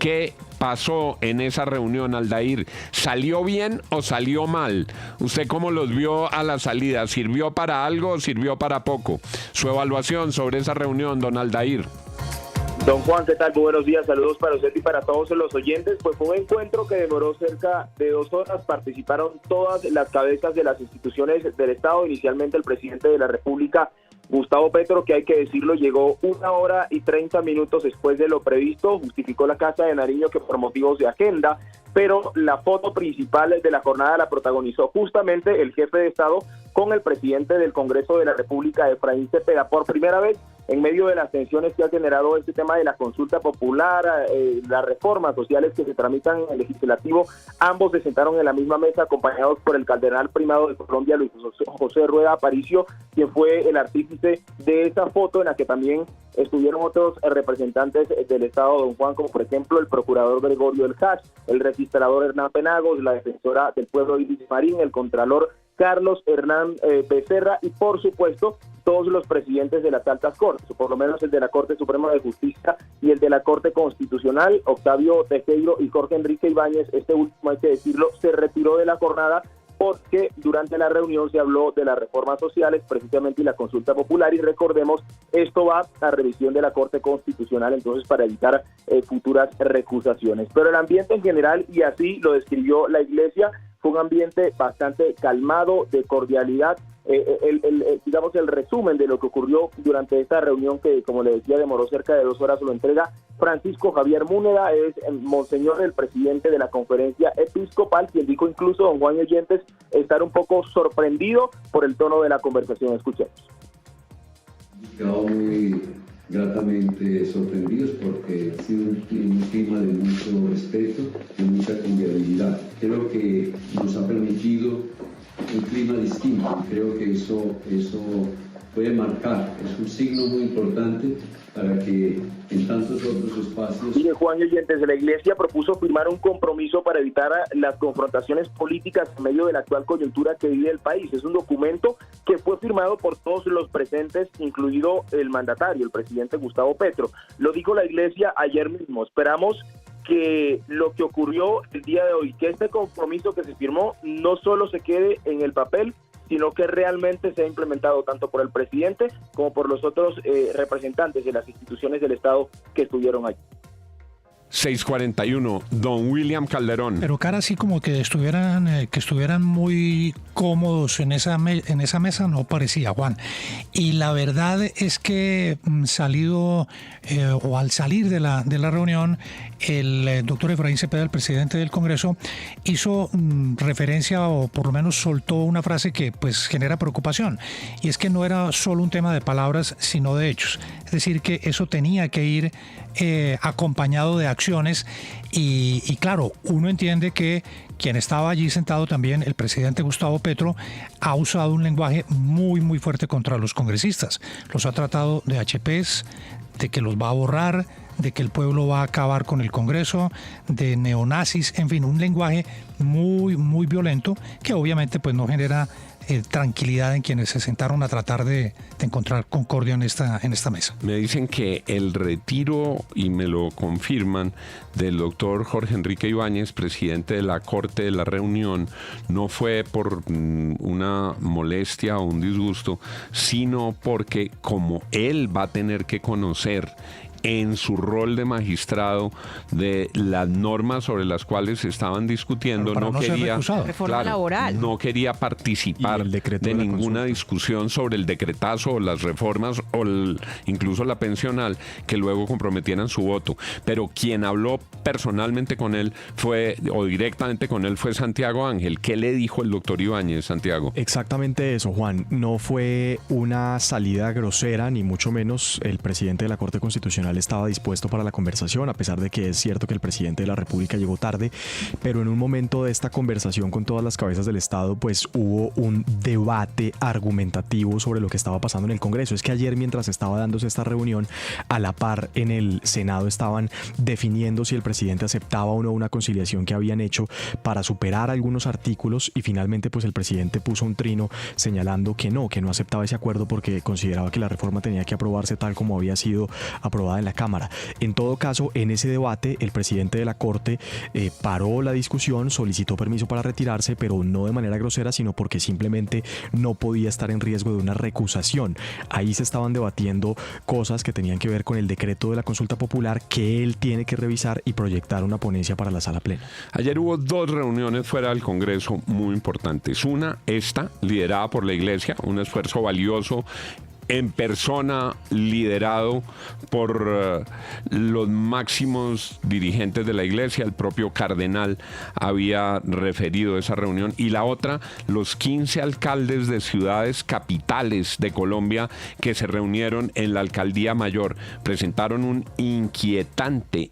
¿Qué pasó en esa reunión, Aldair? ¿Salió bien o salió mal? ¿Usted cómo los vio a la salida? ¿Sirvió para algo o sirvió para poco? Su evaluación sobre esa reunión, don Aldair. Don Juan, ¿qué tal? Muy buenos días, saludos para usted y para todos los oyentes. Pues fue un encuentro que demoró cerca de 2 horas, participaron todas las cabezas de las instituciones del Estado, inicialmente el presidente de la República, Gustavo Petro, que hay que decirlo, llegó 1 hora y 30 minutos después de lo previsto, justificó la Casa de Nariño que por motivos de agenda, pero la foto principal de la jornada la protagonizó justamente el jefe de Estado con el presidente del Congreso de la República, Efraín Cepeda, por primera vez en medio de las tensiones que ha generado este tema de la consulta popular, las reformas sociales que se tramitan en el legislativo. Ambos se sentaron en la misma mesa acompañados por el cardenal primado de Colombia, Luis José Rueda Aparicio, quien fue el artífice de esa foto, en la que también estuvieron otros representantes del Estado, don Juan, como por ejemplo el procurador Gregorio El Hach, el registrador Hernán Penagos, la defensora del pueblo Iris Marín, el contralor Carlos Hernán Becerra y por supuesto todos los presidentes de las altas cortes, o por lo menos el de la Corte Suprema de Justicia y el de la Corte Constitucional, Octavio Tejero y Jorge Enrique Ibáñez. Este último, hay que decirlo, se retiró de la jornada porque durante la reunión se habló de las reformas sociales precisamente y la consulta popular, y recordemos, esto va a revisión de la Corte Constitucional, entonces para evitar futuras recusaciones. Pero el ambiente en general, y así lo describió la Iglesia, fue un ambiente bastante calmado, de cordialidad. Digamos, el resumen de lo que ocurrió durante esta reunión, que como le decía demoró cerca de 2 horas, lo entrega Francisco Javier Múnera, es monseñor, el presidente de la conferencia episcopal, quien dijo incluso, don Juan y oyentes, estar un poco sorprendido por el tono de la conversación. Escuchemos. Quedado muy gratamente sorprendidos porque ha sido un clima de mucho respeto, de mucha convivialidad. Creo que nos ha permitido un clima distinto. Creo que eso puede marcar, es un signo muy importante para que en tantos otros espacios... Mire, Juan y oyentes, la Iglesia propuso firmar un compromiso para evitar las confrontaciones políticas en medio de la actual coyuntura que vive el país. Es un documento que fue firmado por todos los presentes, incluido el mandatario, el presidente Gustavo Petro. Lo dijo la Iglesia ayer mismo. Esperamos que lo que ocurrió el día de hoy, que este compromiso que se firmó no solo se quede en el papel, sino que realmente se ha implementado tanto por el presidente como por los otros representantes de las instituciones del Estado que estuvieron allí. 6:41, don William Calderón. Pero cara así como que estuvieran muy cómodos en esa mesa no parecía, Juan. Y la verdad es que al salir de la reunión, el doctor Efraín Cepeda, el presidente del Congreso, hizo referencia, o por lo menos soltó una frase que pues genera preocupación, y es que no era solo un tema de palabras, sino de hechos. Es decir, que eso tenía que ir acompañado de acciones, y claro, uno entiende que quien estaba allí sentado también, el presidente Gustavo Petro, ha usado un lenguaje muy, muy fuerte contra los congresistas. Los ha tratado de HPs, de que los va a borrar, de que el pueblo va a acabar con el Congreso, de neonazis, en fin, un lenguaje muy, muy violento que obviamente pues no genera tranquilidad en quienes se sentaron a tratar de encontrar concordia en esta mesa. Me dicen que el retiro, y me lo confirman, del doctor Jorge Enrique Ibáñez, presidente de la Corte de la reunión, no fue por una molestia o un disgusto, sino porque como él va a tener que conocer en su rol de magistrado de las normas sobre las cuales se estaban discutiendo, no quería participar de ninguna discusión sobre el decretazo o las reformas o incluso la pensional que luego comprometieran su voto. Pero quien habló personalmente con él directamente con él fue Santiago Ángel. ¿Qué le dijo el doctor Ibáñez, Santiago? Exactamente eso, Juan. No fue una salida grosera, ni mucho menos. El presidente de la Corte Constitucional estaba dispuesto para la conversación, a pesar de que es cierto que el presidente de la República llegó tarde, pero en un momento de esta conversación con todas las cabezas del Estado, pues hubo un debate argumentativo sobre lo que estaba pasando en el Congreso. Es que ayer, mientras estaba dándose esta reunión, a la par en el Senado estaban definiendo si el presidente presidente aceptaba o no una conciliación que habían hecho para superar algunos artículos, y finalmente pues el presidente puso un trino señalando que no aceptaba ese acuerdo porque consideraba que la reforma tenía que aprobarse tal como había sido aprobada en la Cámara. En todo caso, en ese debate el presidente de la Corte paró la discusión, solicitó permiso para retirarse, pero no de manera grosera, sino porque simplemente no podía estar en riesgo de una recusación. Ahí se estaban debatiendo cosas que tenían que ver con el decreto de la consulta popular que él tiene que revisar y proyectar una ponencia para la sala plena. Ayer hubo 2 reuniones fuera del Congreso muy importantes. Una, esta, liderada por la Iglesia, un esfuerzo valioso en persona, liderado por los máximos dirigentes de la Iglesia. El propio cardenal había referido esa reunión. Y la otra, los 15 alcaldes de ciudades capitales de Colombia que se reunieron en la Alcaldía Mayor, presentaron un inquietante